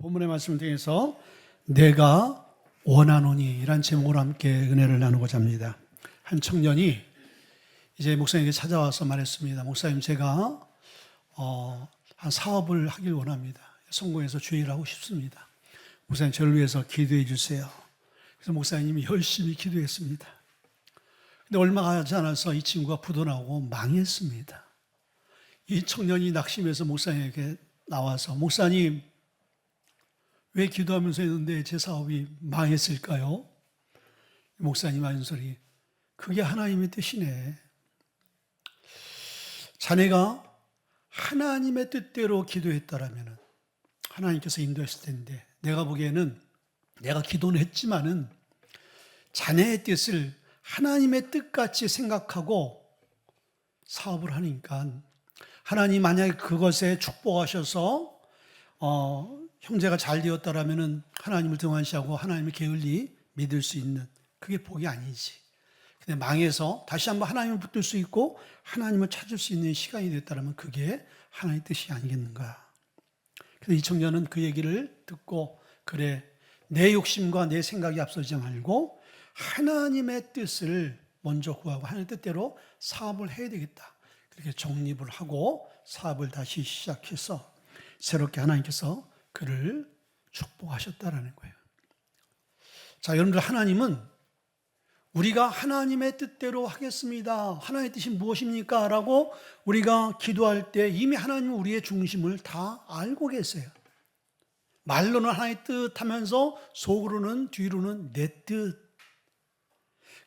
본문의 말씀을 통해서 내가 원하노니 이란 제목으로 함께 은혜를 나누고자 합니다. 한 청년이 이제 목사님에게 찾아와서 말했습니다. 목사님, 제가 한 사업을 하길 원합니다. 성공해서 주일을 하고 싶습니다. 목사님, 저를 위해서 기도해 주세요. 그래서 목사님이 열심히 기도했습니다. 근데 얼마 가지 않아서 이 친구가 부도나고 망했습니다. 이 청년이 낙심해서 목사님에게 나와서, 목사님, 왜 기도하면서 했는데 제 사업이 망했을까요? 목사님 하는 소리, 그게 하나님의 뜻이네. 자네가 하나님의 뜻대로 기도했다라면 하나님께서 인도했을 텐데, 내가 보기에는 내가 기도는 했지만은 자네의 뜻을 하나님의 뜻같이 생각하고 사업을 하니까, 하나님 만약에 그것에 축복하셔서 형제가 잘 되었다라면은 하나님을 등한시하고 하나님을 게을리 믿을 수 있는, 그게 복이 아니지. 근데 망해서 다시 한번 하나님을 붙들 수 있고 하나님을 찾을 수 있는 시간이 됐다라면 그게 하나님의 뜻이 아니겠는가. 그래서 이 청년은 그 얘기를 듣고, 그래, 내 욕심과 내 생각이 앞서지 말고 하나님의 뜻을 먼저 구하고 하나님의 뜻대로 사업을 해야 되겠다. 그렇게 정립을 하고 사업을 다시 시작해서 새롭게 하나님께서 그를 축복하셨다라는 거예요. 자, 여러분들, 하나님은 우리가 하나님의 뜻대로 하겠습니다, 하나님의 뜻이 무엇입니까? 라고 우리가 기도할 때 이미 하나님은 우리의 중심을 다 알고 계세요. 말로는 하나님의 뜻 하면서 속으로는, 뒤로는 내 뜻.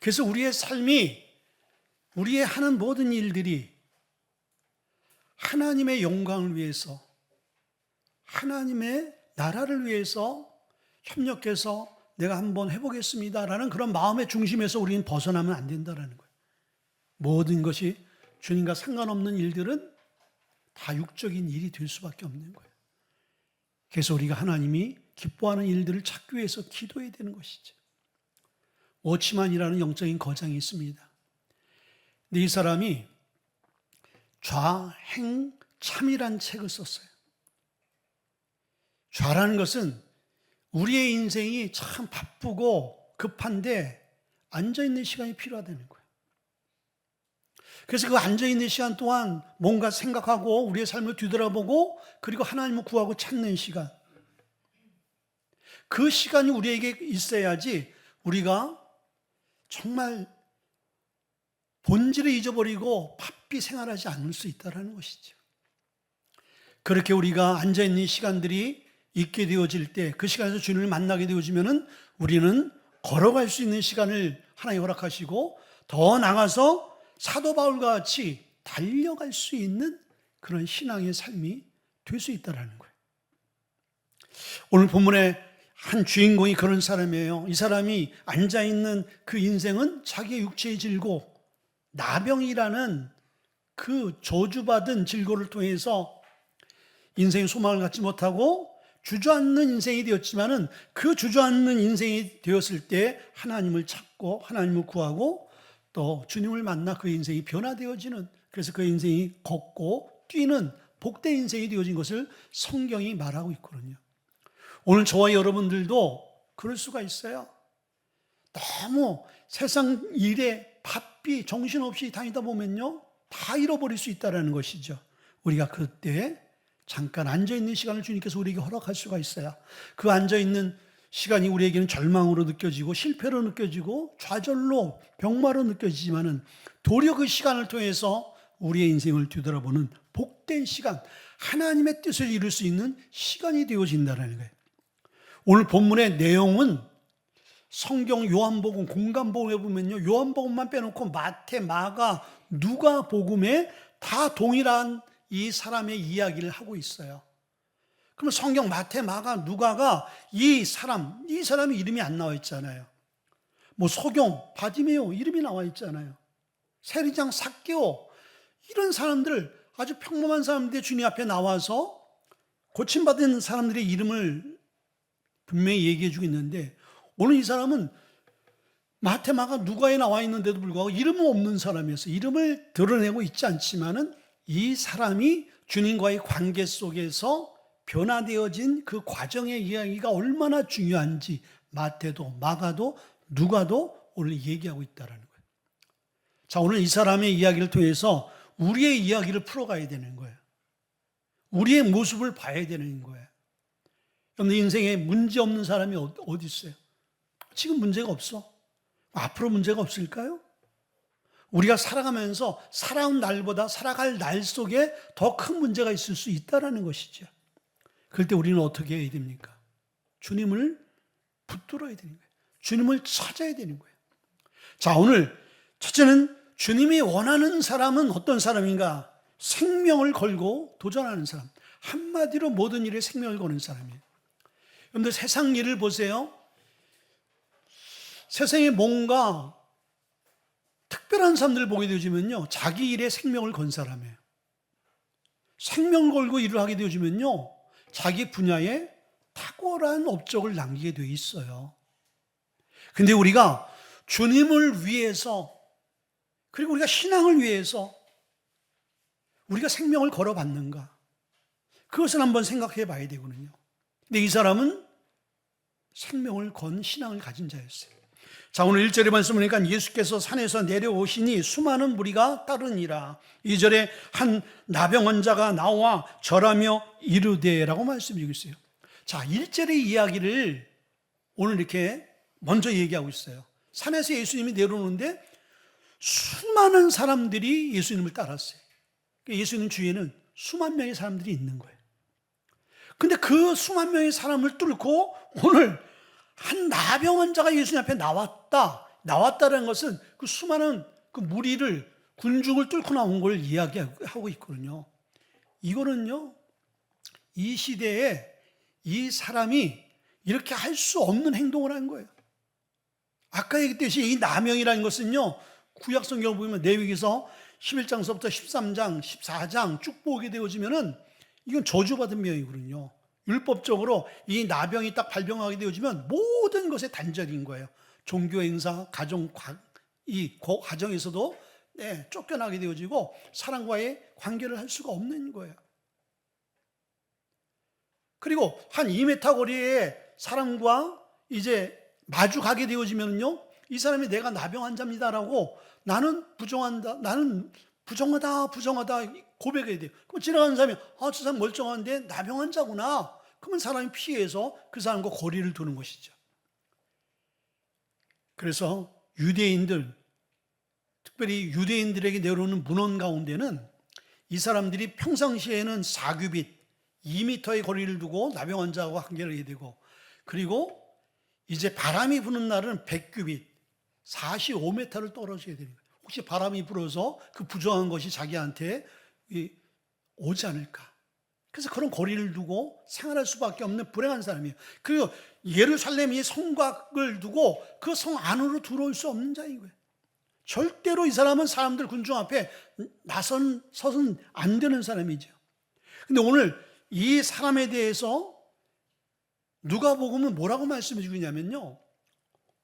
그래서 우리의 삶이, 우리의 하는 모든 일들이 하나님의 영광을 위해서, 하나님의 나라를 위해서 협력해서 내가 한번 해보겠습니다라는 그런 마음의 중심에서 우리는 벗어나면 안 된다는 거예요. 모든 것이 주님과 상관없는 일들은 다 육적인 일이 될 수밖에 없는 거예요. 그래서 우리가 하나님이 기뻐하는 일들을 찾기 위해서 기도해야 되는 것이죠. 워치만이라는 영적인 거장이 있습니다. 근데 이 사람이 좌행참이란 책을 썼어요. 좌라는 것은 우리의 인생이 참 바쁘고 급한데 앉아있는 시간이 필요하다는 거예요. 그래서 그 앉아있는 시간 동안 뭔가 생각하고 우리의 삶을 뒤돌아보고 그리고 하나님을 구하고 찾는 시간, 그 시간이 우리에게 있어야지 우리가 정말 본질을 잊어버리고 바삐 생활하지 않을 수 있다는 것이죠. 그렇게 우리가 앉아있는 시간들이 있게 되어질 때, 그 시간에서 주님을 만나게 되어지면은 우리는 걸어갈 수 있는 시간을 하나님 허락하시고 더 나가서 사도 바울과 같이 달려갈 수 있는 그런 신앙의 삶이 될 수 있다는 거예요. 오늘 본문의 한 주인공이 그런 사람이에요. 이 사람이 앉아있는 그 인생은 자기의 육체의 질고, 나병이라는 그 저주받은 질고를 통해서 인생의 소망을 갖지 못하고 주저앉는 인생이 되었지만은, 그 주저앉는 인생이 되었을 때 하나님을 찾고 하나님을 구하고 또 주님을 만나 그 인생이 변화되어지는, 그래서 그 인생이 걷고 뛰는 복된 인생이 되어진 것을 성경이 말하고 있거든요. 오늘 저와 여러분들도 그럴 수가 있어요. 너무 세상 일에 바삐 정신없이 다니다 보면요, 다 잃어버릴 수 있다는 것이죠. 우리가 그때 잠깐 앉아있는 시간을 주님께서 우리에게 허락할 수가 있어요. 그 앉아있는 시간이 우리에게는 절망으로 느껴지고 실패로 느껴지고 좌절로 병마로 느껴지지만은 도리어 그 시간을 통해서 우리의 인생을 뒤돌아보는 복된 시간, 하나님의 뜻을 이룰 수 있는 시간이 되어진다는 거예요. 오늘 본문의 내용은 성경 요한복음, 공간복음에 보면요, 요한복음만 빼놓고 마태, 마가, 누가복음에 다 동일한 이 사람의 이야기를 하고 있어요. 그러면 성경 마태, 마가, 누가가 이 사람의 이름이 안 나와 있잖아요. 뭐 소경, 바디메오 이름이 나와 있잖아요. 세리장, 삭개오, 이런 사람들, 아주 평범한 사람들이 주님 앞에 나와서 고침받은 사람들의 이름을 분명히 얘기해 주고 있는데, 오늘 이 사람은 마태, 마가, 누가에 나와 있는데도 불구하고 이름은 없는 사람이어서 이름을 드러내고 있지 않지만은 이 사람이 주님과의 관계 속에서 변화되어진 그 과정의 이야기가 얼마나 중요한지 마태도 마가도 누가도 오늘 얘기하고 있다는 거예요. 자, 오늘 이 사람의 이야기를 통해서 우리의 이야기를 풀어가야 되는 거예요. 우리의 모습을 봐야 되는 거예요. 여러분, 인생에 문제 없는 사람이 어디 있어요? 지금 문제가 없어. 앞으로 문제가 없을까요? 우리가 살아가면서 살아온 날보다 살아갈 날 속에 더 큰 문제가 있을 수 있다는 것이죠. 그럴 때 우리는 어떻게 해야 됩니까? 주님을 붙들어야 되는 거예요. 주님을 찾아야 되는 거예요. 자, 오늘 첫째는 주님이 원하는 사람은 어떤 사람인가? 생명을 걸고 도전하는 사람. 한마디로 모든 일에 생명을 거는 사람이에요. 여러분들 세상 일을 보세요. 세상에 뭔가 특별한 사람들을 보게 되어지면요, 자기 일에 생명을 건 사람이에요. 생명 걸고 일을 하게 되어지면요, 자기 분야에 탁월한 업적을 남기게 돼 있어요. 근데 우리가 주님을 위해서, 그리고 우리가 신앙을 위해서 우리가 생명을 걸어봤는가? 그것을 한번 생각해 봐야 되거든요. 근데 이 사람은 생명을 건 신앙을 가진 자였어요. 자, 오늘 1절의 말씀을 보니까 예수께서 산에서 내려오시니 수많은 무리가 따르니라. 2절에 한 나병 환자가 나와 절하며 이르되라고 말씀드리고 있어요. 자, 1절의 이야기를 오늘 이렇게 먼저 얘기하고 있어요. 산에서 예수님이 내려오는데 수많은 사람들이 예수님을 따랐어요. 예수님 주위에는 수만 명의 사람들이 있는 거예요. 근데 그 수만 명의 사람을 뚫고 오늘 한 나병 환자가 예수님 앞에 나왔다라는 것은 그 수많은 그 무리를, 군중을 뚫고 나온 걸 이야기하고 있거든요. 이거는요, 이 시대에 이 사람이 이렇게 할 수 없는 행동을 한 거예요. 아까 얘기했듯이 이 나병이라는 것은요, 구약 성경을 보면 레위기서 11장서부터 13장, 14장 쭉 보게 되어지면은 이건 저주받은 병이거든요. 율법적으로 이 나병이 딱 발병하게 되어지면 모든 것에 단절인 거예요. 종교 행사, 이 가정에서도 쫓겨나게 되어지고 사람과의 관계를 할 수가 없는 거예요. 그리고 한 2m 거리에 사람과 이제 마주 가게 되어지면요, 이 사람이 내가 나병 환자입니다라고 나는 부정하다 고백해야 돼요. 그럼 지나가는 사람이 저 사람 멀쩡한데 나병 환자구나. 그러면 사람이 피해서 그 사람과 거리를 두는 것이죠. 그래서 유대인들, 특별히 유대인들에게 내려오는 문헌 가운데는 이 사람들이 평상시에는 4규빗, 2m의 거리를 두고 나병 환자하고 관계를 해야 되고, 그리고 이제 바람이 부는 날은 100규빗, 45m를 떨어져야 되는 거예요. 혹시 바람이 불어서 그 부정한 것이 자기한테 오지 않을까. 그래서 그런 거리를 두고 생활할 수밖에 없는 불행한 사람이에요. 그리고 예루살렘이 성곽을 두고 그 성 안으로 들어올 수 없는 자인 거예요. 절대로 이 사람은 사람들 군중 앞에 서서는 안 되는 사람이죠. 근데 오늘 이 사람에 대해서 누가복음은 뭐라고 말씀해 주냐면요,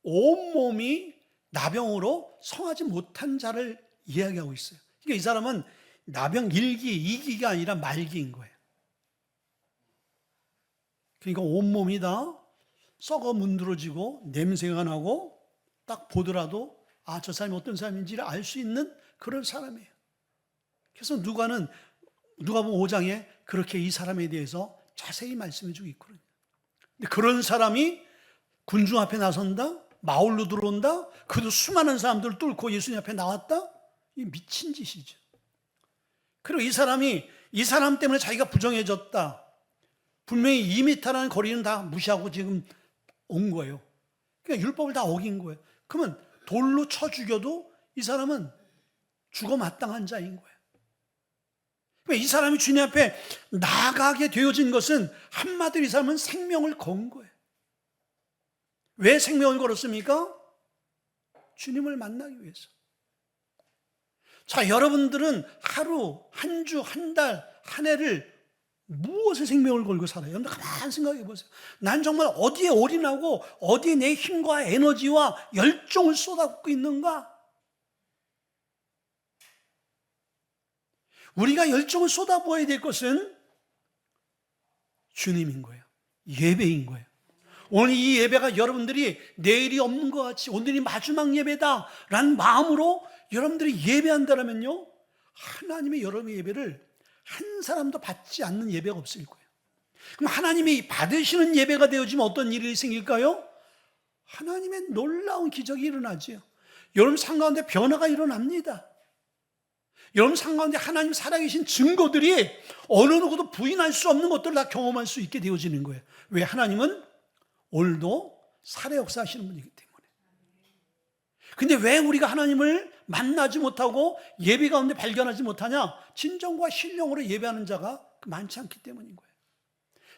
온몸이 나병으로 성하지 못한 자를 이야기하고 있어요. 그러니까 이 사람은 나병 1기, 2기가 아니라 말기인 거예요. 그러니까 온몸이 다 썩어 문드러지고 냄새가 나고 딱 보더라도 저 사람이 어떤 사람인지를 알 수 있는 그런 사람이에요. 그래서 누가복음 5장에 그렇게 이 사람에 대해서 자세히 말씀해 주고 있거든요. 근데 그런 사람이 군중 앞에 나선다? 마을로 들어온다? 그래도 수많은 사람들을 뚫고 예수님 앞에 나왔다? 이 미친 짓이죠. 그리고 이 사람 때문에 자기가 부정해졌다. 분명히 2m라는 거리는 다 무시하고 지금 온 거예요. 그러니까 율법을 다 어긴 거예요. 그러면 돌로 쳐 죽여도 이 사람은 죽어 마땅한 자인 거예요. 이 사람이 주님 앞에 나가게 되어진 것은 한마디로 이 사람은 생명을 건 거예요. 왜 생명을 걸었습니까? 주님을 만나기 위해서. 자, 여러분들은 하루, 한 주, 한 달, 한 해를 무엇에 생명을 걸고 살아요? 여러분들 가만히 생각해 보세요. 난 정말 어디에 올인하고 어디에 내 힘과 에너지와 열정을 쏟아붓고 있는가? 우리가 열정을 쏟아부어야 될 것은 주님인 거예요. 예배인 거예요. 오늘 이 예배가 여러분들이 내일이 없는 것 같이 오늘이 마지막 예배다라는 마음으로 여러분들이 예배한다면요, 하나님의 여러분의 예배를 한 사람도 받지 않는 예배가 없을 거예요. 그럼 하나님이 받으시는 예배가 되어지면 어떤 일이 생길까요? 하나님의 놀라운 기적이 일어나지요. 여러분 삶 가운데 변화가 일어납니다. 여러분 삶 가운데 하나님 살아계신 증거들이 어느 누구도 부인할 수 없는 것들을 다 경험할 수 있게 되어지는 거예요. 왜? 하나님은 오늘도 살아 역사하시는 분이기 때문에. 근데 왜 우리가 하나님을 만나지 못하고 예배 가운데 발견하지 못하냐? 진정과 신령으로 예배하는 자가 많지 않기 때문인 거예요.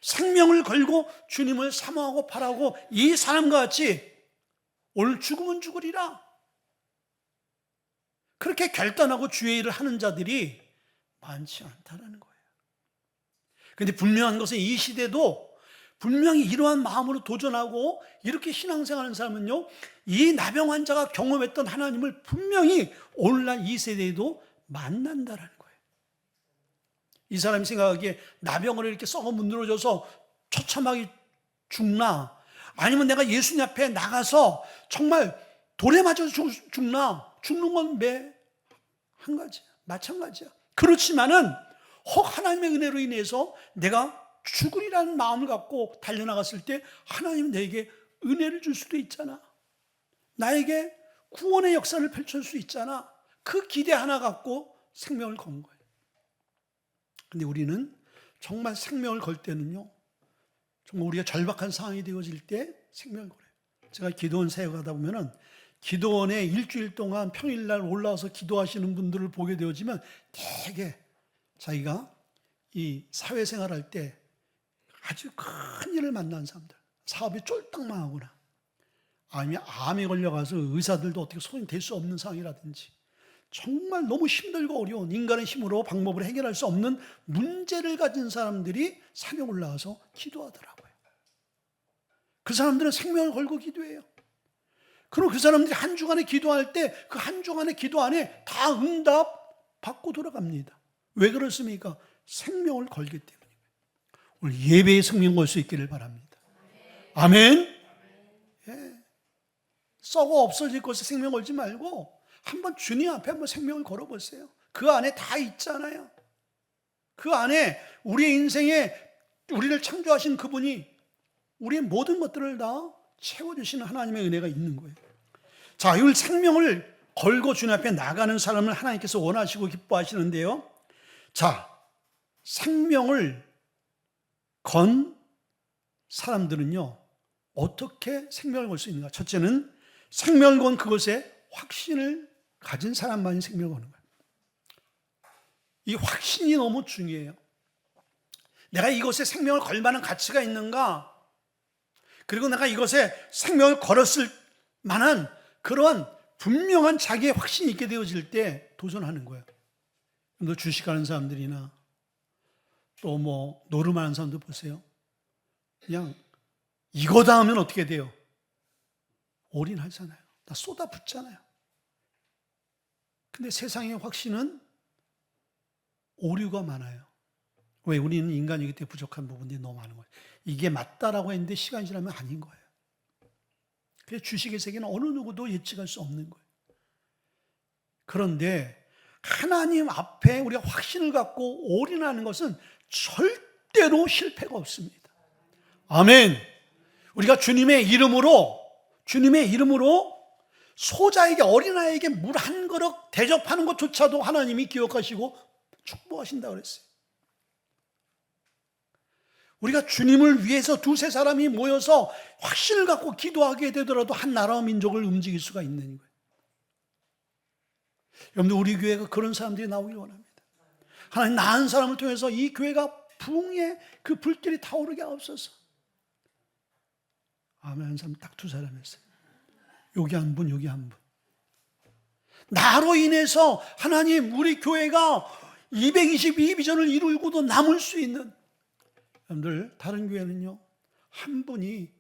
생명을 걸고 주님을 사모하고 바라고 이 사람과 같이 오늘 죽으면 죽으리라, 그렇게 결단하고 주의 일을 하는 자들이 많지 않다는 거예요. 그런데 분명한 것은 이 시대도 분명히 이러한 마음으로 도전하고 이렇게 신앙생활하는 사람은요, 이 나병 환자가 경험했던 하나님을 분명히 오늘날 이 세대에도 만난다라는 거예요. 이 사람이 생각하기에 나병으로 이렇게 썩어 문드러져서 처참하게 죽나, 아니면 내가 예수님 앞에 나가서 정말 돌에 맞아서 죽나, 죽는 건 매 한 가지, 마찬가지야. 그렇지만은 혹 하나님의 은혜로 인해서 내가 죽으리라는 마음을 갖고 달려나갔을 때 하나님은 내게 은혜를 줄 수도 있잖아. 나에게 구원의 역사를 펼칠 수 있잖아. 그 기대 하나 갖고 생명을 건 거예요. 근데 우리는 정말 생명을 걸 때는요, 정말 우리가 절박한 상황이 되어질 때 생명을 걸어요. 제가 기도원 사역하다 보면은 기도원에 일주일 동안 평일날 올라와서 기도하시는 분들을 보게 되어지면 되게 자기가 이 사회생활할 때 아주 큰 일을 만난 사람들, 사업이 쫄딱 망하거나 아니면 암에 걸려가서 의사들도 어떻게 손이 댈 수 없는 상황이라든지 정말 너무 힘들고 어려운 인간의 힘으로 방법으로 해결할 수 없는 문제를 가진 사람들이 산에 올라와서 기도하더라고요. 그 사람들은 생명을 걸고 기도해요. 그럼 그 사람들이 한 주간에 기도할 때 그 한 주간의 기도 안에 다 응답 받고 돌아갑니다. 왜 그렇습니까? 생명을 걸기 때문입니다. 오늘 예배에 생명 걸 수 있기를 바랍니다. 아멘. 예. 썩어 없어질 것에 생명 걸지 말고 한번 주님 앞에 한번 생명을 걸어보세요. 그 안에 다 있잖아요. 그 안에 우리의 인생에 우리를 창조하신 그분이 우리의 모든 것들을 다 채워주시는 하나님의 은혜가 있는 거예요. 자, 이 생명을 걸고 주님 앞에 나가는 사람을 하나님께서 원하시고 기뻐하시는데요. 자, 생명을 건 사람들은요, 어떻게 생명을 걸 수 있는가? 첫째는 생명을 건 그것에 확신을 가진 사람만이 생명을 거는 거예요. 이 확신이 너무 중요해요. 내가 이것에 생명을 걸 만한 가치가 있는가? 그리고 내가 이것에 생명을 걸었을 만한 그러한 분명한 자기의 확신이 있게 되어질 때 도전하는 거예요. 너 주식하는 사람들이나 또 뭐 노름하는 사람들 보세요. 그냥 이거다 하면 어떻게 돼요? 올인하잖아요. 다 쏟아붓잖아요. 근데 세상의 확신은 오류가 많아요. 왜? 우리는 인간이기 때문에 부족한 부분들이 너무 많은 거예요. 이게 맞다라고 했는데 시간이 지나면 아닌 거예요. 그래서 주식의 세계는 어느 누구도 예측할 수 없는 거예요. 그런데 하나님 앞에 우리가 확신을 갖고 올인하는 것은 절대로 실패가 없습니다. 아멘. 우리가 주님의 이름으로 소자에게, 어린아이에게 물 한 그릇 대접하는 것조차도 하나님이 기억하시고 축복하신다 그랬어요. 우리가 주님을 위해서 두세 사람이 모여서 확신을 갖고 기도하게 되더라도 한 나라와 민족을 움직일 수가 있는 거예요. 여러분들, 우리 교회가 그런 사람들이 나오길 원합니다. 하나님, 나은 사람을 통해서 이 교회가 부흥의 그 불길이 타오르게 하옵소서. 아멘 한 사람 딱 두 사람이었어요. 여기 한 분, 여기 한 분. 나로 인해서 하나님, 우리 교회가 222 비전을 이루고도 남을 수 있는, 여러분들, 다른 교회는요, 한 분이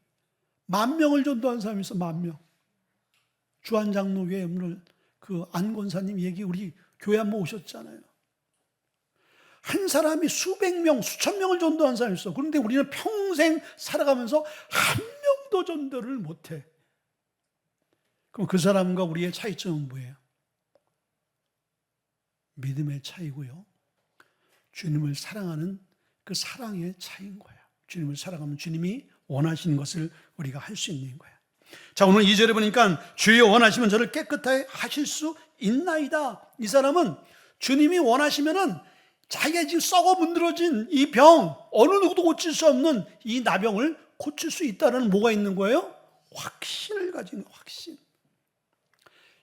10,000명을 전도한 사람이 있어. 10,000명. 주한장로교회 오늘 그 안 권사님 얘기 우리 교회 한번 오셨잖아요. 한 사람이 수백 명, 수천 명을 전도한 사람이 있어. 그런데 우리는 평생 살아가면서 한 명도 전도를 못해. 그럼 그 사람과 우리의 차이점은 뭐예요? 믿음의 차이고요. 주님을 사랑하는 그 사랑의 차이인 거예요. 주님을 사랑하면 주님이 원하시는 것을 우리가 할 수 있는 거예요. 자, 오늘 2절에 보니까 주여 원하시면 저를 깨끗하게 하실 수 있나이다. 이 사람은 주님이 원하시면은 자기가 지금 썩어 문드러진 이 병, 어느 누구도 고칠 수 없는 이 나병을 고칠 수 있다는 뭐가 있는 거예요? 확신을 가진 거예요. 확신.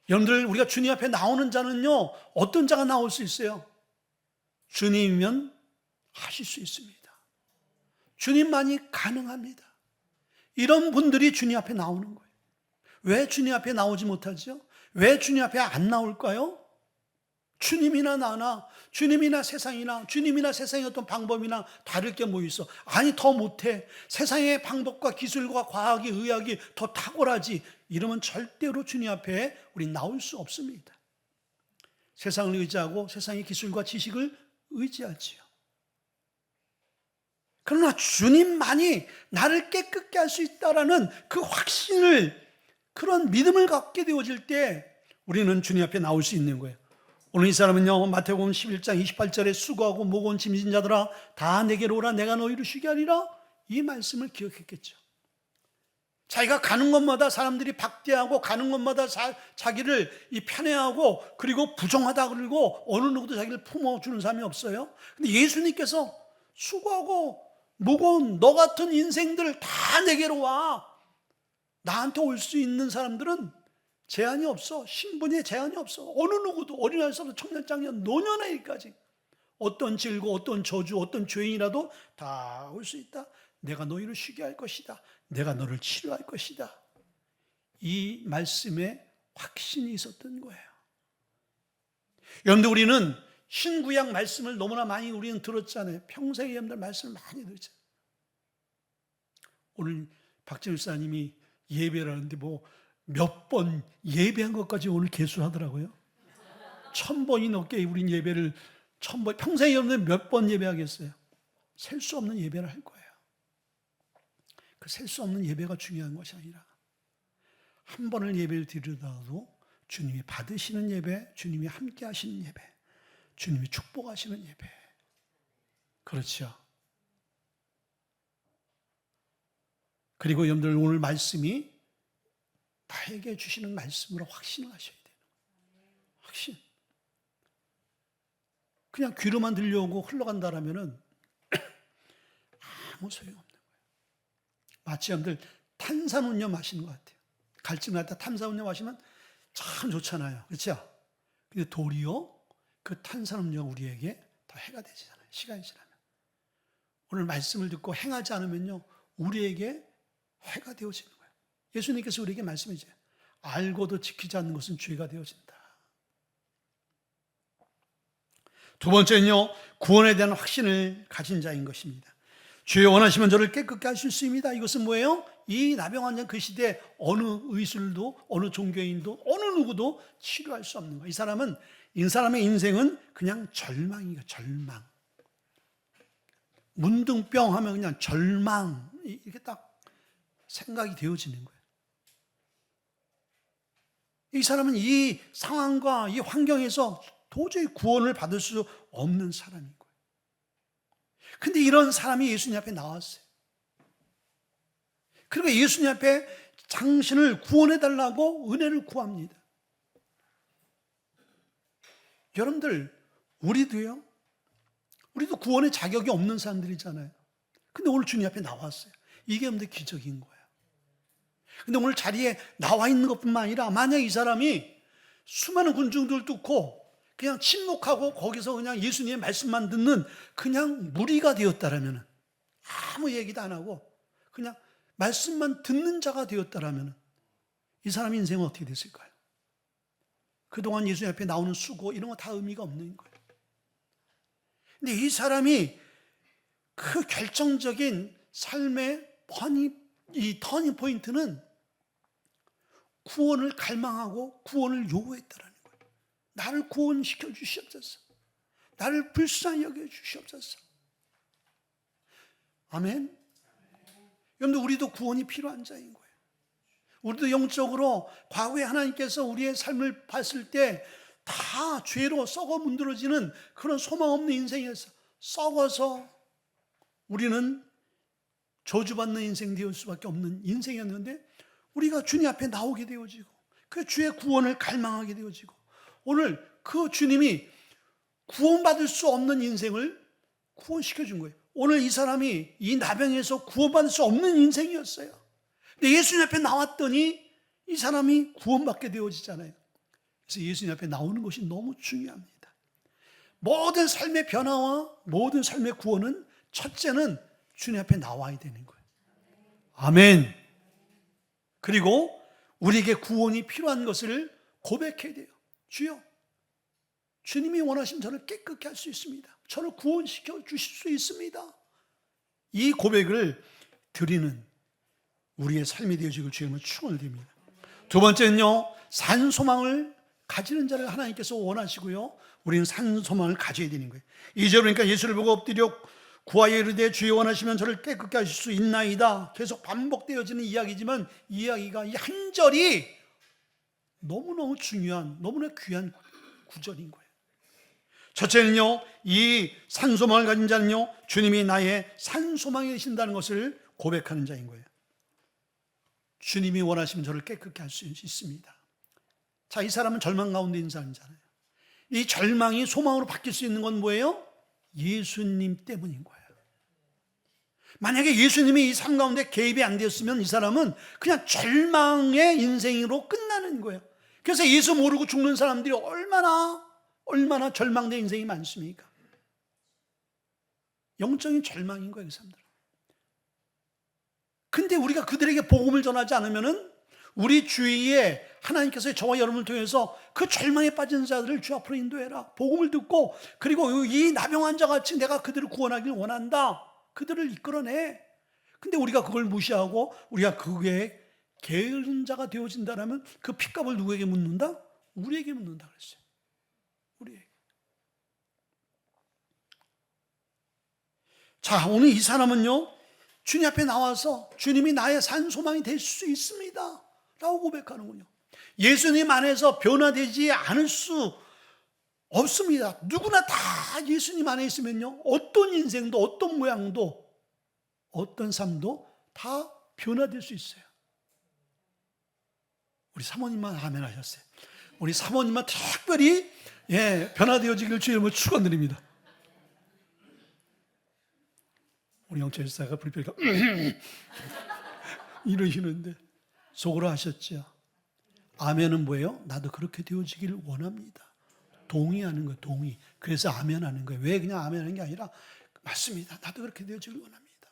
여러분들, 우리가 주님 앞에 나오는 자는요, 어떤 자가 나올 수 있어요? 주님이면 하실 수 있습니다. 주님만이 가능합니다. 이런 분들이 주님 앞에 나오는 거예요. 왜 주님 앞에 나오지 못하죠? 왜 주님 앞에 안 나올까요? 주님이나 나나, 주님이나 세상이나, 주님이나 세상의 어떤 방법이나 다를 게 뭐 있어? 아니, 더 못해. 세상의 방법과 기술과 과학이, 의학이 더 탁월하지. 이러면 절대로 주님 앞에 우리 나올 수 없습니다. 세상을 의지하고 세상의 기술과 지식을 의지하지요. 그러나 주님만이 나를 깨끗게 할 수 있다라는 그 확신을, 그런 믿음을 갖게 되어질 때 우리는 주님 앞에 나올 수 있는 거예요. 오늘 이 사람은요, 마태복음 11장 28절에 수고하고 무거운 짐진 자들아 다 내게로 오라 내가 너희를 쉬게 하리라, 이 말씀을 기억했겠죠. 자기가 가는 곳마다 사람들이 박대하고 가는 곳마다 자기를 편애하고 그리고 부정하다 그러고 어느 누구도 자기를 품어주는 사람이 없어요. 근데 예수님께서 수고하고 무거운 너 같은 인생들 다 내게로 와. 나한테 올 수 있는 사람들은 제한이 없어. 신분에 제한이 없어. 어느 누구도 어린아이서부터 청년, 장년, 노년에까지 어떤 질고 어떤 저주, 어떤 죄인이라도 다 올 수 있다. 내가 너희를 쉬게 할 것이다. 내가 너를 치료할 것이다. 이 말씀에 확신이 있었던 거예요. 여러분들, 우리는 신구약 말씀을 너무나 많이 우리는 들었잖아요. 평생에 여러분들 말씀을 많이 들었잖아요. 오늘 박정일 사님이 예배를 하는데 뭐 몇 번 예배한 것까지 오늘 계수하더라고요. 1000번이 넘게 우린 예배를 1000번, 평생에 여러분들 몇 번 예배하겠어요? 셀 수 없는 예배를 할 거예요. 그 셀 수 없는 예배가 중요한 것이 아니라 한 번을 예배를 드리더라도 주님이 받으시는 예배, 주님이 함께 하시는 예배, 주님이 축복하시는 예배. 그렇죠. 그리고 여러분들, 오늘 말씀이 나에게 주시는 말씀으로 확신을 하셔야 돼요. 확신. 그냥 귀로만 들려오고 흘러간다라면은 아무 소용없는 거예요. 마치 여러분들 탄산음료 마시는 것 같아요. 갈증 날 때 탄산음료 마시면 참 좋잖아요. 그렇죠? 근데 도리어 그 탄산음료가 우리에게 더 해가 되잖아요. 시간이 지나면. 오늘 말씀을 듣고 행하지 않으면요, 우리에게 해가 되어지는 거예요. 예수님께서 우리에게 말씀해주세요. 알고도 지키지 않는 것은 죄가 되어진다. 두 번째는요, 구원에 대한 확신을 가진 자인 것입니다. 주여 원하시면 저를 깨끗게 하실 수 있습니다. 이것은 뭐예요? 이 나병 환자 그 시대에 어느 의술도, 어느 종교인도, 어느 누구도 치료할 수 없는 거예요. 이 사람의 인생은 그냥 절망이에요. 절망. 문둥병 하면 그냥 절망, 이렇게 딱 생각이 되어지는 거예요. 이 사람은 이 상황과 이 환경에서 도저히 구원을 받을 수 없는 사람인 거예요. 근데 이런 사람이 예수님 앞에 나왔어요. 그리고 예수님 앞에 당신을 구원해달라고 은혜를 구합니다. 여러분들, 우리도 구원의 자격이 없는 사람들이잖아요. 근데 오늘 주님 앞에 나왔어요. 이게 여러분들 기적인 거예요. 근데 오늘 자리에 나와 있는 것뿐만 아니라 만약 이 사람이 수많은 군중들 뚫고 그냥 침묵하고 거기서 그냥 예수님의 말씀만 듣는 그냥 무리가 되었다라면, 아무 얘기도 안 하고 그냥 말씀만 듣는 자가 되었다라면 이 사람의 인생은 어떻게 됐을까요? 그동안 예수님 앞에 나오는 수고 이런 거 다 의미가 없는 거예요. 근데 이 사람이 그 결정적인 삶의 이 터닝 포인트는 구원을 갈망하고 구원을 요구했다라는 거예요. 나를 구원시켜 주시옵소서. 나를 불쌍히 여겨 주시옵소서. 아멘. 여러분들, 우리도 구원이 필요한 자인 거예요. 우리도 영적으로 과거에 하나님께서 우리의 삶을 봤을 때 다 죄로 썩어 문드러지는 그런 소망 없는 인생에서 썩어서 우리는 저주받는 인생 되을 수밖에 없는 인생이었는데, 우리가 주님 앞에 나오게 되어지고 그 주의 구원을 갈망하게 되어지고, 오늘 그 주님이 구원받을 수 없는 인생을 구원시켜 준 거예요. 오늘 이 사람이 이 나병에서 구원받을 수 없는 인생이었어요. 근데 예수님 앞에 나왔더니 이 사람이 구원받게 되어지잖아요. 그래서 예수님 앞에 나오는 것이 너무 중요합니다. 모든 삶의 변화와 모든 삶의 구원은 첫째는 주님 앞에 나와야 되는 거예요. 아멘. 그리고 우리에게 구원이 필요한 것을 고백해야 돼요. 주여, 주님이 원하시면 저를 깨끗게 할 수 있습니다. 저를 구원시켜 주실 수 있습니다. 이 고백을 드리는 우리의 삶이 되어지길 주님은 축원을 드립니다. 두 번째는요, 산소망을 가지는 자를 하나님께서 원하시고요, 우리는 산소망을 가져야 되는 거예요. 2절 그러니까 예수를 보고 엎드려 구하여 이르되 주여 원하시면 저를 깨끗게 하실 수 있나이다. 계속 반복되어지는 이야기지만 이 이야기가 이 한 절이 너무너무 중요한, 너무나 귀한 구절인 거예요. 첫째는요, 이 산소망을 가진 자는요, 주님이 나의 산소망이 되신다는 것을 고백하는 자인 거예요. 주님이 원하시면 저를 깨끗게 할 수 있습니다. 자, 이 사람은 절망 가운데 있는 사람이잖아요. 이 절망이 소망으로 바뀔 수 있는 건 뭐예요? 예수님 때문인 거예요. 만약에 예수님이 이 삶 가운데 개입이 안 되었으면 이 사람은 그냥 절망의 인생으로 끝나는 거예요. 그래서 예수 모르고 죽는 사람들이 얼마나 절망된 인생이 많습니까? 영적인 절망인 거예요, 그 사람들은. 근데 우리가 그들에게 복음을 전하지 않으면은 우리 주위에 하나님께서 저와 여러분을 통해서 그 절망에 빠진 자들을 주 앞으로 인도해라. 복음을 듣고, 그리고 이 나병 환자같이 내가 그들을 구원하길 원한다. 그들을 이끌어내. 근데 우리가 그걸 무시하고 우리가 그게 게으른 자가 되어진다면 그 핏값을 누구에게 묻는다? 우리에게 묻는다 그랬어요. 우리에게. 자, 오늘 이 사람은요, 주님 앞에 나와서 주님이 나의 산소망이 될 수 있습니다 라고 고백하는군요. 예수님 안에서 변화되지 않을 수 없습니다. 누구나 다 예수님 안에 있으면요, 어떤 인생도 어떤 모양도 어떤 삶도 다 변화될 수 있어요. 우리 사모님만 아멘 하셨어요. 우리 사모님만 특별히 변화되어지길 주님을 축원드립니다. 우리 영철 집사가 불필요가 이러시는데 속으로 하셨죠. 아멘은 뭐예요? 나도 그렇게 되어지기를 원합니다. 동의하는 거예요. 동의. 그래서 아멘하는 거예요. 왜 그냥 아멘하는 게 아니라 맞습니다. 나도 그렇게 되어지기를 원합니다.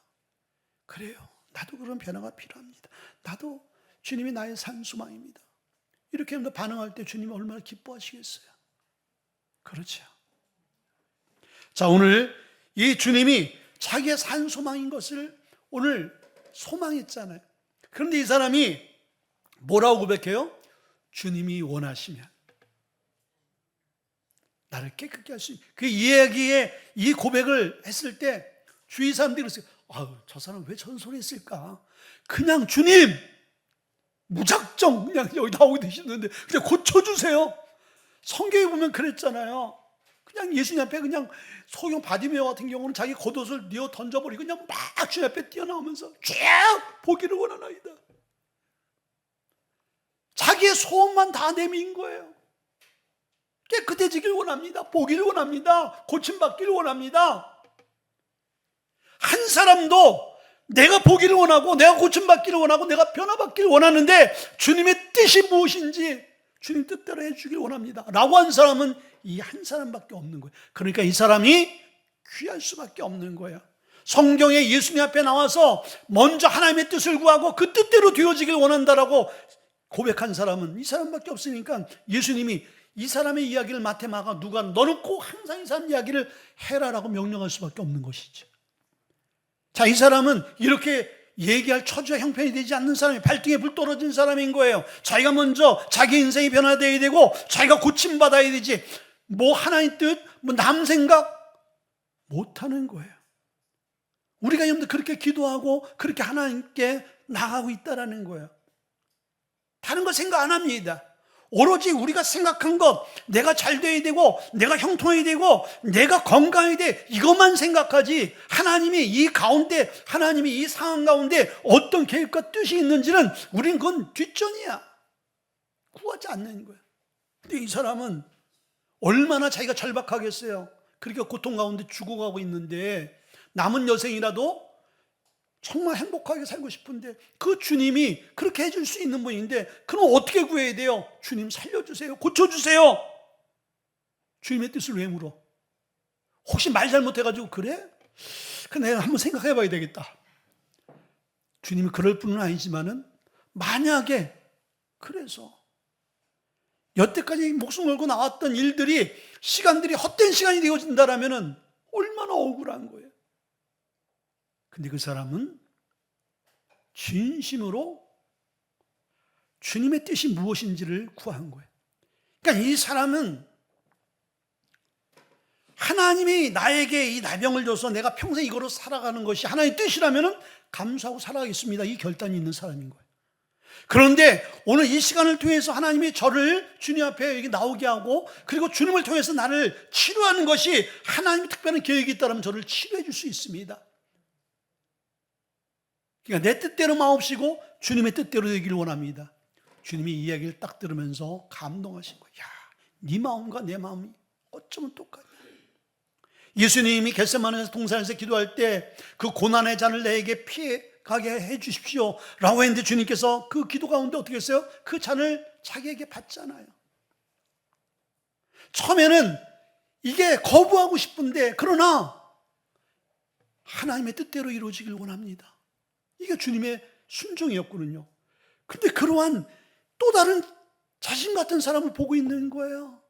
그래요. 나도 그런 변화가 필요합니다. 나도 주님이 나의 산소망입니다. 이렇게 하면 반응할 때 주님이 얼마나 기뻐하시겠어요? 그렇죠. 자, 오늘 이 주님이 자기의 산소망인 것을 오늘 소망했잖아요. 그런데 이 사람이 뭐라고 고백해요? 주님이 원하시면 나를 깨끗게 할 수 있는, 그 이야기에 이 고백을 했을 때 주위 사람들이 그랬어요. 아유, 저 사람 왜 저런 소리 했을까? 그냥 주님 무작정 그냥 여기 나오게 되시는데 그냥 고쳐주세요. 성경에 보면 그랬잖아요. 그냥 예수님 앞에 그냥 소경 바디메오 같은 경우는 자기 겉옷을 뉘어 던져버리고 그냥 막 주님 앞에 뛰어나오면서 쭉 보기를 원하나이다. 자기의 소원만 다 내민 거예요. 깨끗해지길 원합니다. 보기를 원합니다. 고침받기를 원합니다. 한 사람도 내가 보기를 원하고 내가 고침받기를 원하고 내가 변화받기를 원하는데 주님의 뜻이 무엇인지 주님 뜻대로 해주길 원합니다 라고 한 사람은 이 한 사람밖에 없는 거예요. 그러니까 이 사람이 귀할 수밖에 없는 거예요. 성경에 예수님 앞에 나와서 먼저 하나님의 뜻을 구하고 그 뜻대로 되어지길 원한다라고 고백한 사람은 이 사람밖에 없으니까 예수님이 이 사람의 이야기를 마태, 마가, 누가 너는 꼭 항상 이 사람 이야기를 해라라고 명령할 수밖에 없는 것이죠. 자, 이 사람은 이렇게 얘기할 처지와 형편이 되지 않는 사람이, 발등에 불 떨어진 사람인 거예요. 자기가 먼저 자기 인생이 변화되어야 되고 자기가 고침받아야 되지, 뭐 하나님 뜻, 뭐 남 생각 못하는 거예요. 우리가 여러분들 그렇게 기도하고 그렇게 하나님께 나가고 있다라는 거예요. 다른 거 생각 안 합니다. 오로지 우리가 생각한 것, 내가 잘 돼야 되고, 내가 형통해야 되고, 내가 건강해야 돼, 이것만 생각하지, 하나님이 이 가운데, 하나님이 이 상황 가운데 어떤 계획과 뜻이 있는지는 우린 그건 뒷전이야. 구하지 않는 거야. 근데 이 사람은 얼마나 자기가 절박하겠어요. 그렇게 고통 가운데 죽어가고 있는데, 남은 여생이라도 정말 행복하게 살고 싶은데 그 주님이 그렇게 해줄 수 있는 분인데, 그럼 어떻게 구해야 돼요? 주님 살려주세요, 고쳐주세요. 주님의 뜻을 왜 물어? 혹시 말 잘못해가지고 그래? 내가 한번 생각해 봐야 되겠다. 주님이 그럴 분은 아니지만은 만약에 그래서 여태까지 목숨 걸고 나왔던 일들이, 시간들이 헛된 시간이 되어진다라면은 얼마나 억울한 거예요. 근데 그 사람은 진심으로 주님의 뜻이 무엇인지를 구한 거예요. 그러니까 이 사람은 하나님이 나에게 이 나병을 줘서 내가 평생 이거로 살아가는 것이 하나님의 뜻이라면 감사하고 살아가겠습니다, 이 결단이 있는 사람인 거예요. 그런데 오늘 이 시간을 통해서 하나님이 저를 주님 앞에 여기 나오게 하고, 그리고 주님을 통해서 나를 치료하는 것이 하나님의 특별한 계획이 있다면 저를 치료해 줄 수 있습니다. 그러니까 내 뜻대로 마옵시고 주님의 뜻대로 되기를 원합니다. 주님이 이 이야기를 딱 들으면서 감동하신 거예요. 야, 네 마음과 내 마음이 어쩌면 똑같냐. 예수님이 겟세마네 동산에서 기도할 때 그 고난의 잔을 내게 피해 가게 해 주십시오 라고 했는데, 주님께서 그 기도 가운데 어떻게 했어요? 그 잔을 자기에게 받잖아요. 처음에는 이게 거부하고 싶은데, 그러나 하나님의 뜻대로 이루어지길 원합니다. 이게 주님의 순종이었거든요. 근데 그러한 또 다른 자신 같은 사람을 보고 있는 거예요.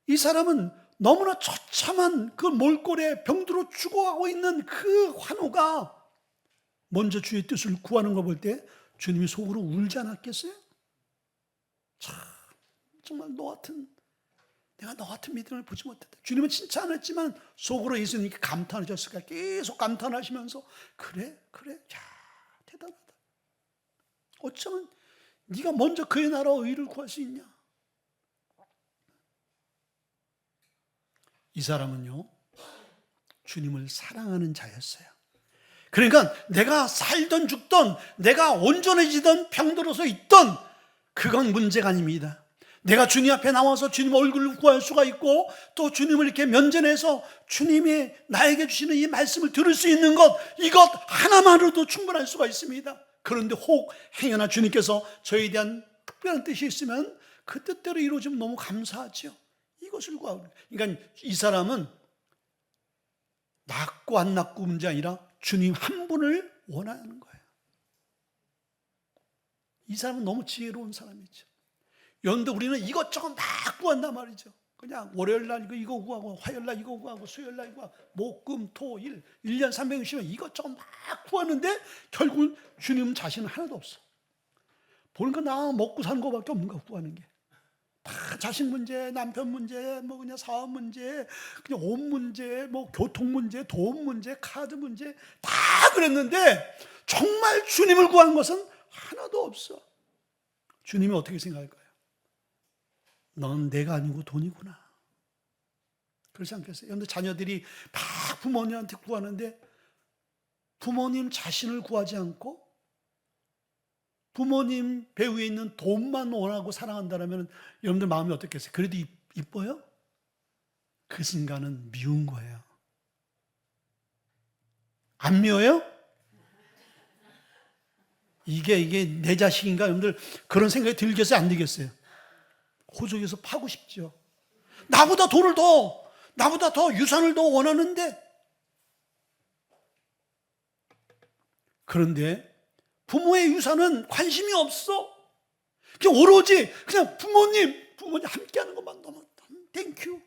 이 사람은 너무나 처참한 그 몰골에 병들어 죽어가고 있는 그 환우가 먼저 주의 뜻을 구하는 거 볼 때 주님이 속으로 울지 않았겠어요? 참, 정말 내가 너 같은 믿음을 보지 못했다. 주님은 칭찬 안 했지만 속으로 예수님께 감탄하셨을까? 계속 감탄하시면서 그래, 야, 대단하다. 어쩌면 네가 먼저 그의 나라와 의를 구할 수 있냐? 이 사람은요, 주님을 사랑하는 자였어요. 그러니까 내가 살던 죽던, 내가 온전해지던 병들어서 있던, 그건 문제가 아닙니다. 내가 주님 앞에 나와서 주님 얼굴을 구할 수가 있고, 또 주님을 이렇게 면전해서 주님이 나에게 주시는 이 말씀을 들을 수 있는 것, 이것 하나만으로도 충분할 수가 있습니다. 그런데 혹 행여나 주님께서 저에 대한 특별한 뜻이 있으면 그 뜻대로 이루어지면 너무 감사하죠. 이것을 구하고. 그러니까 이 사람은 낫고 안 낫고 문제 아니라 주님 한 분을 원하는 거예요. 이 사람은 너무 지혜로운 사람이죠. 여러분들, 우리는 이것저것 막 구한단 말이죠. 그냥 월요일날 이거 구하고, 화요일날 이거 구하고, 수요일날 이거 구하고, 목, 금, 토, 일 1년 360일 이것저것 막 구하는데 결국은 주님 자신은 하나도 없어. 보니까 나 먹고 사는 거밖에 없는 거 구하는 게. 다 자식 문제, 남편 문제, 뭐 그냥 사업 문제, 그냥 옷 문제, 뭐 교통 문제, 돈 문제, 카드 문제 다 그랬는데 정말 주님을 구한 것은 하나도 없어. 주님이 어떻게 생각할까요? 넌 내가 아니고 돈이구나. 그렇지 않겠어요? 그런데 자녀들이 막 부모님한테 구하는데 부모님 자신을 구하지 않고 부모님 배후에 있는 돈만 원하고 사랑한다면 여러분들 마음이 어떻겠어요? 그래도 이뻐요? 그 순간은 미운 거예요. 안 미워요? 이게 내 자식인가? 여러분들 그런 생각이 들겠어요? 안 들겠어요? 호적에서 파고 싶죠. 나보다 더 유산을 더 원하는데, 그런데 부모의 유산은 관심이 없어. 그냥 오로지 그냥 부모님 함께하는 것만 너무 땡큐.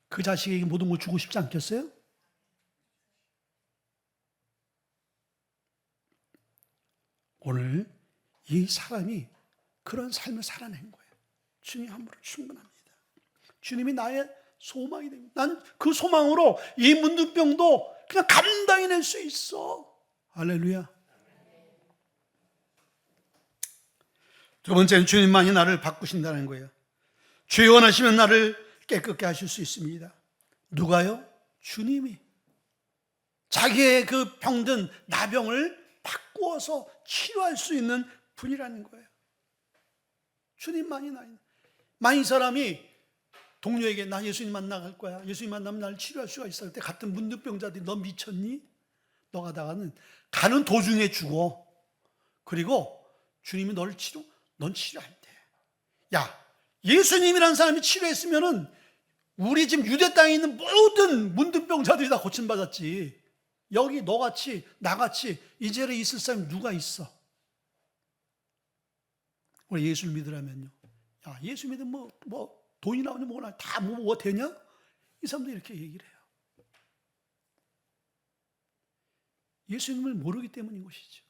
그 자식에게 모든 걸 주고 싶지 않겠어요? 오늘 이 사람이 그런 삶을 살아낸 거예요. 주님 한 분으로 충분합니다. 주님이 나의 소망이 됩니다. 난 그 소망으로 이 문둥병도 그냥 감당해 낼 수 있어. 할렐루야. 두 번째는 주님만이 나를 바꾸신다는 거예요. 주의 원하시면 나를 깨끗게 하실 수 있습니다. 누가요? 주님이. 자기의 그 병든 나병을 바꾸어서 치료할 수 있는 분이라는 거예요. 주님만이 나인. 만약 이 사람이 동료에게 나 예수님 만나갈 거야, 예수님 만나면 나를 치료할 수가 있어 할 때 같은 문둥병자들이 너 미쳤니? 너 가다가는 가는 도중에 죽어. 그리고 주님이 너를 넌 치료 안 돼. 야, 예수님이라는 사람이 치료했으면은 우리 지금 유대 땅에 있는 모든 문둥병자들이 다 고침받았지. 여기 너같이 나같이 이 자리에 있을 사람이 누가 있어? 우리 예수를 믿으라면요. 야, 예수 믿으면 뭐 돈이 나오냐 뭐나 다 뭐 되냐? 이 사람도 이렇게 얘기를 해요. 예수님을 모르기 때문인 것이죠.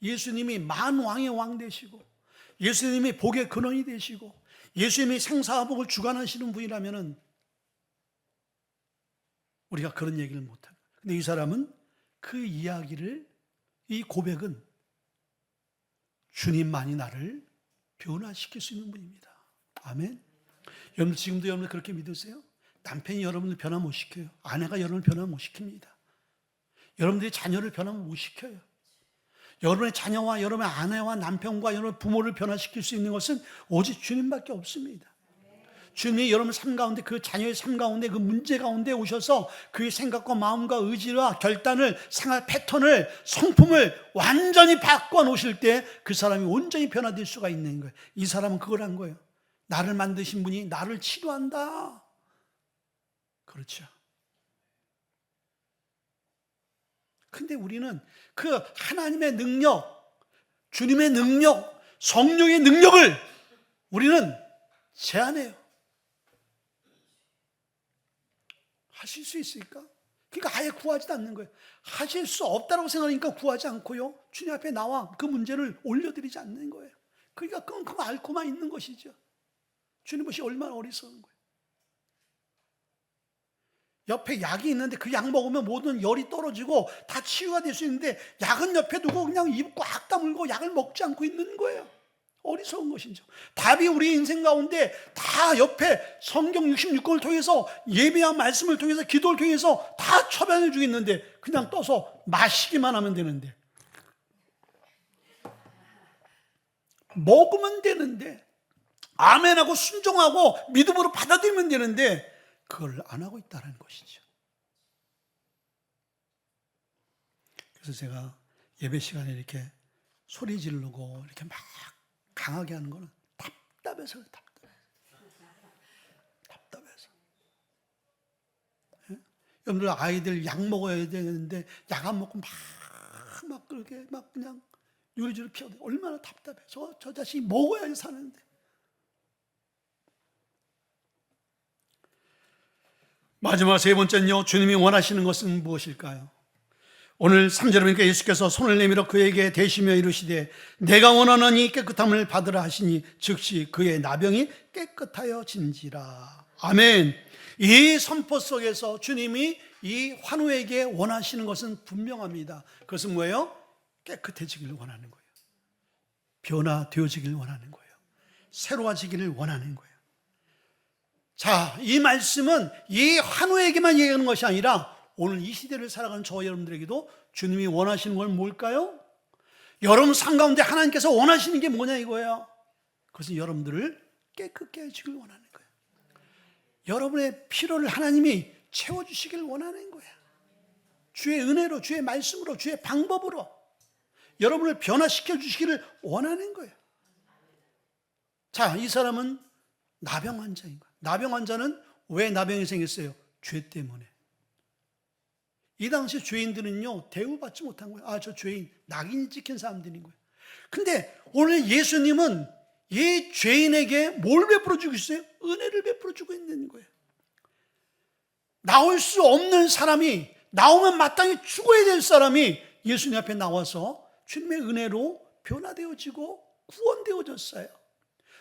예수님이 만왕의 왕 되시고 예수님이 복의 근원이 되시고 예수님이 생사화복을 주관하시는 분이라면은 우리가 그런 얘기를 못합니다. 근데 이 사람은 그 이야기를, 이 고백은 주님만이 나를 변화시킬 수 있는 분입니다. 아멘. 여러분 지금도 여러분 그렇게 믿으세요? 남편이 여러분을 변화 못 시켜요. 아내가 여러분을 변화 못 시킵니다. 여러분들이 자녀를 변화 못 시켜요. 여러분의 자녀와 여러분의 아내와 남편과 여러분의 부모를 변화시킬 수 있는 것은 오직 주님밖에 없습니다. 주님이 여러분 삶 가운데, 그 자녀의 삶 가운데, 그 문제 가운데 오셔서 그의 생각과 마음과 의지와 결단을, 생활 패턴을, 성품을 완전히 바꿔 놓으실 때 그 사람이 온전히 변화될 수가 있는 거예요. 이 사람은 그걸 한 거예요. 나를 만드신 분이 나를 치료한다. 그렇죠. 근데 우리는 그 하나님의 능력, 주님의 능력, 성령의 능력을 우리는 제한해요. 하실 수 있을까? 그러니까 아예 구하지도 않는 거예요. 하실 수 없다고 생각하니까 구하지 않고요, 주님 앞에 나와 그 문제를 올려드리지 않는 거예요. 그러니까 끙끙 앓고만 있는 것이죠. 주님 보시 얼마나 어리석은 거예요. 옆에 약이 있는데 그 약 먹으면 모든 열이 떨어지고 다 치유가 될 수 있는데 약은 옆에 두고 그냥 입 꽉 다물고 약을 먹지 않고 있는 거예요. 어리석은 것이죠. 답이 우리 인생 가운데 다 옆에 성경 66권을 통해서, 예배한 말씀을 통해서, 기도를 통해서 다 처방해 주고 있는데 그냥 떠서 마시기만 하면 되는데, 먹으면 되는데, 아멘하고 순종하고 믿음으로 받아들이면 되는데 그걸 안 하고 있다는 것이죠. 그래서 제가 예배 시간에 이렇게 소리 지르고 이렇게 막 강하게 하는 거는 답답해서. 예? 여러분들 아이들 약 먹어야 되는데 약 안 먹고 막 그렇게 막 그냥 요리조리 피워도 얼마나 답답해. 저 자식이 먹어야지 사는데. 마지막 세 번째는요, 주님이 원하시는 것은 무엇일까요? 오늘 3절에 보니까 예수께서 손을 내밀어 그에게 대시며 이르시되 내가 원하는 이 깨끗함을 받으라 하시니 즉시 그의 나병이 깨끗하여진지라. 아멘. 이 선포 속에서 주님이 이 환우에게 원하시는 것은 분명합니다. 그것은 뭐예요? 깨끗해지기를 원하는 거예요. 변화되어지기를 원하는 거예요. 새로워지기를 원하는 거예요. 자, 이 말씀은 이 환우에게만 얘기하는 것이 아니라 오늘 이 시대를 살아가는 저와 여러분들에게도 주님이 원하시는 건 뭘까요? 여러분 삶 가운데 하나님께서 원하시는 게 뭐냐 이거예요. 그것은 여러분들을 깨끗게 해주길 원하는 거예요. 여러분의 필요를 하나님이 채워주시길 원하는 거예요. 주의 은혜로, 주의 말씀으로, 주의 방법으로 여러분을 변화시켜 주시기를 원하는 거예요. 자, 이 사람은 나병 환자인 거예요. 나병 환자는 왜 나병이 생겼어요? 죄 때문에. 이 당시 죄인들은요, 대우받지 못한 거예요. 아, 저 죄인, 낙인이 찍힌 사람들인 거예요. 근데 오늘 예수님은 이 죄인에게 뭘 베풀어 주고 있어요? 은혜를 베풀어 주고 있는 거예요. 나올 수 없는 사람이, 나오면 마땅히 죽어야 될 사람이 예수님 앞에 나와서 주님의 은혜로 변화되어지고 구원되어졌어요.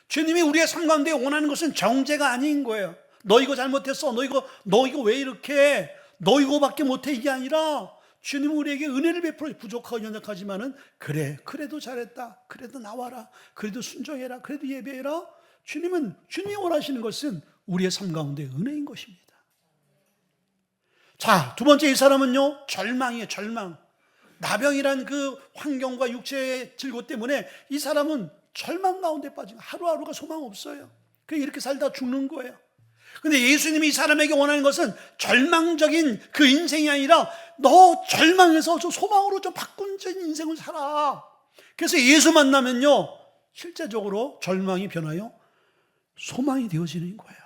주님이 우리의 삶 가운데 원하는 것은 정죄가 아닌 거예요. 너 이거 잘못했어. 너 이거 왜 이렇게 해? 너 이거밖에 못해. 이게 아니라 주님은 우리에게 은혜를 베풀어 부족하고 연약하지만은 그래도 잘했다. 그래도 나와라. 그래도 순종해라. 그래도 예배해라. 주님이 원하시는 것은 우리의 삶 가운데 은혜인 것입니다. 자, 두 번째 이 사람은요, 절망이에요, 절망. 나병이란 그 환경과 육체의 질고 때문에 이 사람은 절망 가운데 빠진 거예요. 하루하루가 소망 없어요. 그냥 이렇게 살다 죽는 거예요. 근데 예수님이 이 사람에게 원하는 것은 절망적인 그 인생이 아니라 너 절망해서 저 소망으로 좀 바꾼 인생을 살아. 그래서 예수 만나면요, 실제적으로 절망이 변하여 소망이 되어지는 거예요.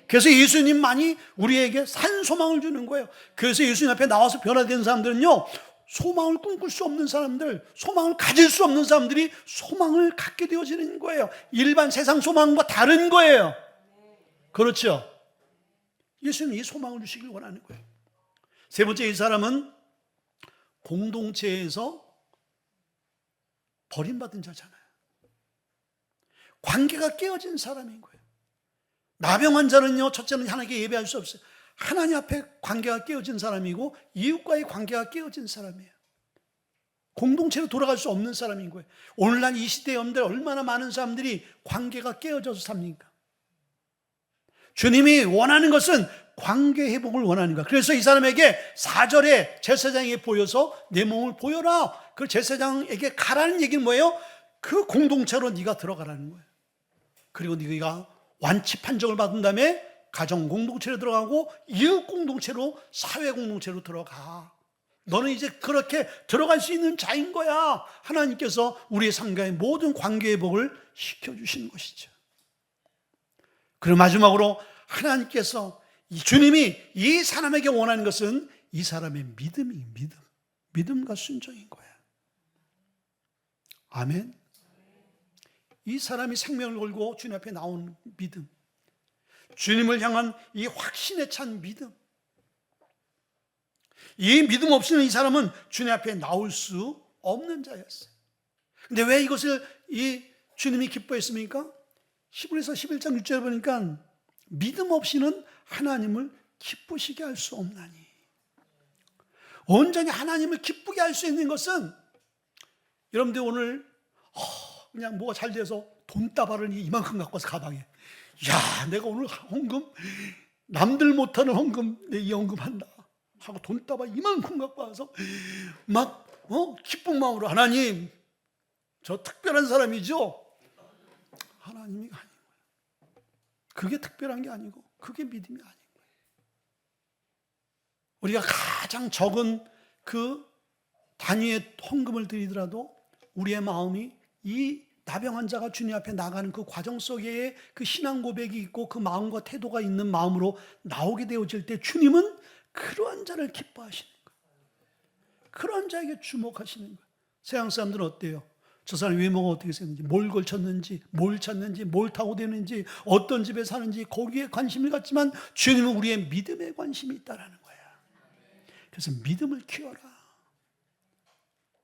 그래서 예수님만이 우리에게 산 소망을 주는 거예요. 그래서 예수님 앞에 나와서 변화된 사람들은요, 소망을 꿈꿀 수 없는 사람들, 소망을 가질 수 없는 사람들이 소망을 갖게 되어지는 거예요. 일반 세상 소망과 다른 거예요. 그렇죠? 예수님이 이 소망을 주시길 원하는 거예요. 세 번째, 이 사람은 공동체에서 버림받은 자잖아요. 관계가 깨어진 사람인 거예요. 나병 환자는요, 첫째는 하나님께 예배할 수 없어요. 하나님 앞에 관계가 깨어진 사람이고 이웃과의 관계가 깨어진 사람이에요. 공동체로 돌아갈 수 없는 사람인 거예요. 오늘날 이 시대에 여러분들 얼마나 많은 사람들이 관계가 깨어져서 삽니까? 주님이 원하는 것은 관계 회복을 원하는 거야. 그래서 이 사람에게 4절에 제사장에게 보여서 내 몸을 보여라. 그 제사장에게 가라는 얘기는 뭐예요? 그 공동체로 네가 들어가라는 거예요. 그리고 네가 완치 판정을 받은 다음에 가정 공동체로 들어가고 이웃 공동체로, 사회 공동체로 들어가. 너는 이제 그렇게 들어갈 수 있는 자인 거야. 하나님께서 우리의 삶과의 모든 관계 회복을 시켜주시는 것이죠. 그리고 마지막으로 하나님께서, 주님이 이 사람에게 원하는 것은 이 사람의 믿음과 순종인 거야. 아멘. 이 사람이 생명을 걸고 주님 앞에 나온 믿음, 주님을 향한 이 확신에 찬 믿음, 이 믿음 없이는 이 사람은 주님 앞에 나올 수 없는 자였어요. 근데 왜 이것을 이 주님이 기뻐했습니까? 히브리서 11장 6절에 보니까 믿음 없이는 하나님을 기쁘시게 할 수 없나니. 온전히 하나님을 기쁘게 할 수 있는 것은, 여러분들 오늘 그냥 뭐가 잘 돼서 돈다발을 이만큼 갖고 와서 가방에, 야, 내가 오늘 헌금, 남들 못하는 헌금, 내 이 헌금 한다 하고 돈다발 이만큼 갖고 와서 막 기쁜 마음으로, 하나님, 저 특별한 사람이죠? 하나님이 아닌 거예요. 그게 특별한 게 아니고 그게 믿음이 아닌 거예요. 우리가 가장 적은 그 단위의 헌금을 드리더라도 우리의 마음이 이 나병 환자가 주님 앞에 나가는 그 과정 속에 그 신앙 고백이 있고 그 마음과 태도가 있는 마음으로 나오게 되어질 때 주님은 그러한 자를 기뻐하시는 거예요. 그러한 자에게 주목하시는 거예요. 서양 사람들은 어때요? 저 사람 외모가 어떻게 생겼는지, 뭘 걸쳤는지, 뭘 찾는지, 뭘 타고 되는지, 어떤 집에 사는지 거기에 관심을 갖지만 주님은 우리의 믿음에 관심이 있다라는 거예요. 그래서 믿음을 키워라.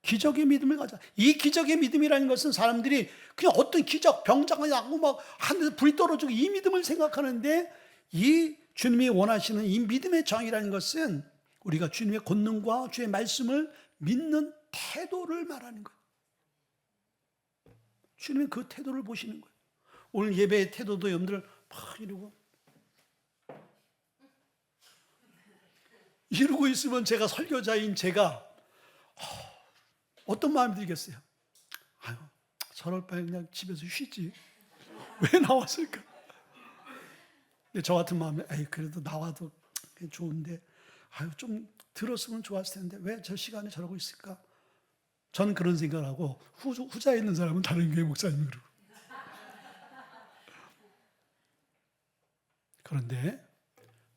기적의 믿음을 가져. 이 기적의 믿음이라는 것은 사람들이 그냥 어떤 기적, 병자가 나고 막 하늘에서 불이 떨어지고 이 믿음을 생각하는데, 이 주님이 원하시는 이 믿음의 정의라는 것은 우리가 주님의 권능과 주의 말씀을 믿는 태도를 말하는 거예요. 주님은 그 태도를 보시는 거예요. 오늘 예배의 태도도 여러분들 막 이러고 있으면 제가 설교자인 제가 어떤 마음이 들겠어요? 아유, 저럴 바에 그냥 집에서 쉬지. 왜 나왔을까? 근데 저 같은 마음에, 에이, 그래도 나와도 좋은데, 아유, 좀 들었으면 좋았을 텐데, 왜 저 시간에 저러고 있을까? 저는 그런 생각을 하고, 후자에 있는 사람은 다른 교회 목사님이 그러고. 그런데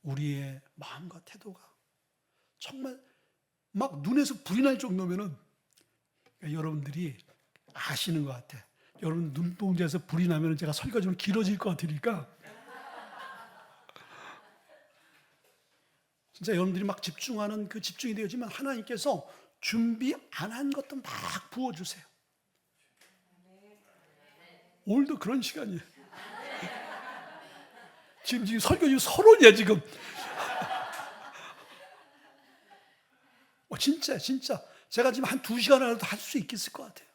우리의 마음과 태도가 정말 막 눈에서 불이 날 정도면은, 그러니까 여러분들이 아시는 것 같아. 여러분 눈동자에서 불이 나면 제가 설교가 좀 길어질 것 같으니까 진짜 여러분들이 막 집중하는 그 집중이 되어지만 하나님께서 준비 안 한 것도 막 부어주세요. 오늘도 그런 시간이에요. 지금 설교 지금 서론이야 지금. 진짜 제가 지금 한 2시간이라도 할 수 있겠을 것 같아요.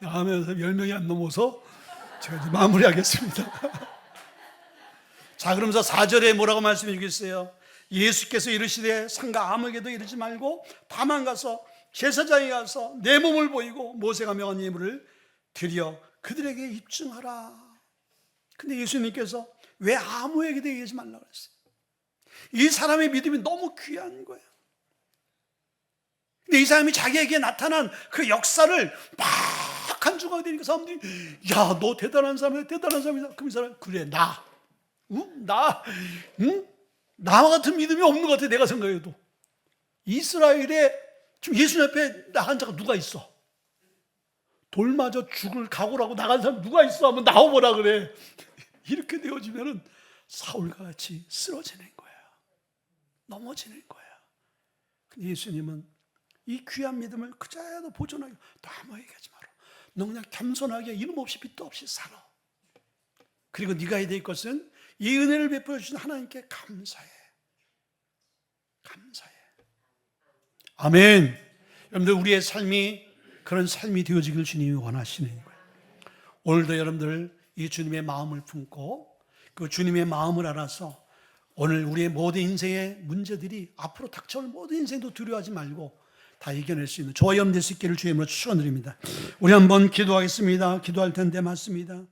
하면서 10명이 안 넘어서 제가 이제 마무리하겠습니다. 자, 그러면서 4절에 뭐라고 말씀해 주겠어요? 예수께서 이르시되 상가 아무에게도 이르지 말고 다만 가서 제사장에 가서 내 몸을 보이고 모세가 명한 예물을 드려 그들에게 입증하라. 근데 예수님께서 왜 아무에게도 얘기하지 말라고 했어요? 이 사람의 믿음이 너무 귀한 거예요. 근데 이 사람이 자기에게 나타난 그 역사를 막 간증하게 되니까 사람들이 야, 너 대단한 사람이야, 대단한 사람이다. 그럼 이 사람 그래, 나 나와 같은 믿음이 없는 것 같아. 내가 생각해도 이스라엘에 지금 예수님 앞에 나간 자가 누가 있어? 돌 맞아 죽을 각오라고 나간 사람 누가 있어? 하면 나오보라 그래. 이렇게 되어지면은 사울과 같이 쓰러지는 거야. 넘어지는 거야. 근데 예수님은 이 귀한 믿음을 그자도 보존하게, 너 아무 얘기하지 마라. 너 그냥 겸손하게 이름 없이 빚도 없이 살아. 그리고 네가 해야 될 것은 이 은혜를 베풀어 주신 하나님께 감사해. 아멘. 여러분들 우리의 삶이 그런 삶이 되어지길 주님이 원하시는 거예요. 오늘도 여러분들 이 주님의 마음을 품고 그 주님의 마음을 알아서 오늘 우리의 모든 인생의 문제들이 앞으로 닥쳐올 모든 인생도 두려워하지 말고 다 이겨낼 수 있는 저와 여러분 될 수 있기를 주의 이름으로 축원드립니다. 우리 한번 기도하겠습니다. 기도할 텐데 맞습니다.